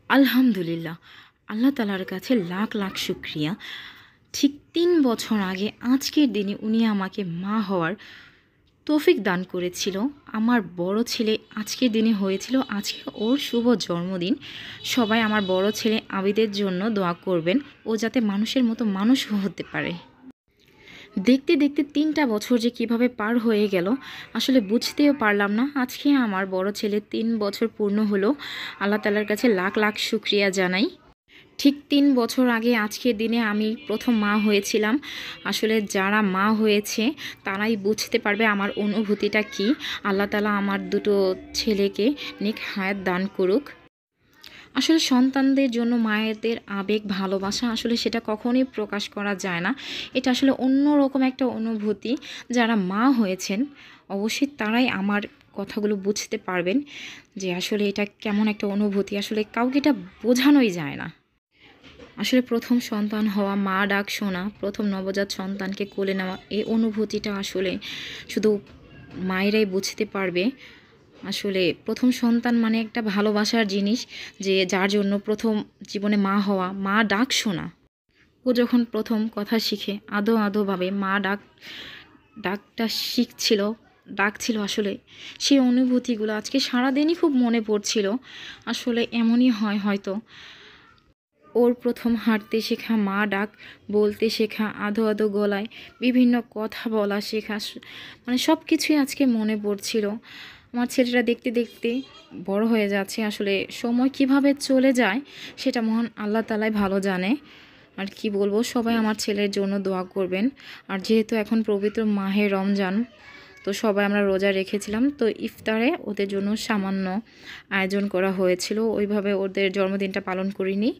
আলহামদুলিল্লাহ, আল্লাহ তাআলার কাছে লাখ লাখ শুকরিয়া। ঠিক ৩ বছর আগে আজকের দিনে উনি আমাকে মা হওয়ার তৌফিক দান করেছিল। আমার বড় ছেলে আজকের দিনে হয়েছিল, আজকে ওর শুভ জন্মদিন। সবাই আমার বড় ছেলে আবিদের জন্য দোয়া করবেন, ও যাতে মানুষের মতো মানুষ হতে পারে। দেখতে দেখতে ৩টা বছর যে কিভাবে পার হয়ে গেল আসলে বুঝতেও পারলাম না। আজকে আমার বড় ছেলে ৩ বছর পূর্ণ হলো। আল্লাহ তাআলার কাছে লাখ লাখ শুকরিয়া জানাই। ঠিক ৩ বছর আগে আজকের দিনে আমি প্রথম মা হয়েছিলাম। আসলে যারা মা হয়েছে তারাই বুঝতে পারবে আমার অনুভূতিটা কী। আল্লাহ তাআলা আমার দুটো ছেলেকে নেক হায়াত দান করুক। আসলে সন্তানদের জন্য মায়েদের আবেগ ভালোবাসা আসলে সেটা কখনোই প্রকাশ করা যায় না। এটা আসলে অন্যরকম একটা অনুভূতি। যারা মা হয়েছেন অবশ্যই তারাই আমার কথাগুলো বুঝতে পারবেন যে আসলে এটা কেমন একটা অনুভূতি। আসলে কাউকে এটা বোঝানোই যায় না। আসলে প্রথম সন্তান হওয়া, মা ডাক শোনা, প্রথম নবজাত সন্তানকে কোলে নেওয়া, এই অনুভূতিটা আসলে শুধু মায়েরাই বুঝতে পারবে। আসলে প্রথম সন্তান মানে একটা ভালোবাসার জিনিস, যে যার জন্য প্রথম জীবনে মা হওয়া, মা ডাক শোনা। ও যখন প্রথম কথা শিখে আদো আদোভাবে মা ডাকটা শিখছিল, ডাকছিল, আসলে সেই অনুভূতিগুলো আজকে সারাদিনই খুব মনে পড়ছিল। আসলে এমনই হয় হয়তো ওর প্রথম হাঁটতে শেখা, মা ডাক বলতে শেখা, আধো আধো গলায় বিভিন্ন কথা বলা শেখা, মানে সব কিছুই আজকে মনে পড়ছিল। আমার ছেলেটা দেখতে দেখতে বড় হয়ে যাচ্ছে। আসলে সময় কিভাবে চলে যায় সেটা মহান আল্লাহ তাআলাই ভালো জানে। আর কি বলবো, সবাই আমার ছেলের জন্য দোয়া করবেন। আর যেহেতু এখন পবিত্র মাহে রমজান, তো সবাই আমরা রোজা রেখেছিলাম, তো ইফতারে ওদের জন্য সামান্য আয়োজন করা হয়েছিল। ওইভাবে ওদের জন্মদিনটা পালন করিনি।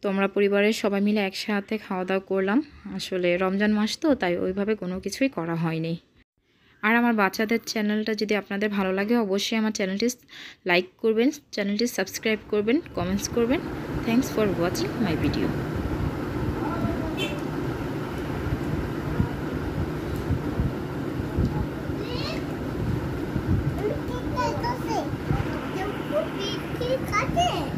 তো আমরা পরিবারের সবাই মিলে একসাথে খাওয়া দাওয়া করলাম। আসলে রমজান মাস তো, তাই ওইভাবে কোনো কিছুই করা হয়নি। আর আমার বাচ্চাদের চ্যানেলটা যদি আপনাদের ভালো লাগে অবশ্যই আমার চ্যানেলটি লাইক করবেন, চ্যানেলটি সাবস্ক্রাইব করবেন, কমেন্টস করবেন। Thanks for watching my video. ¿Qué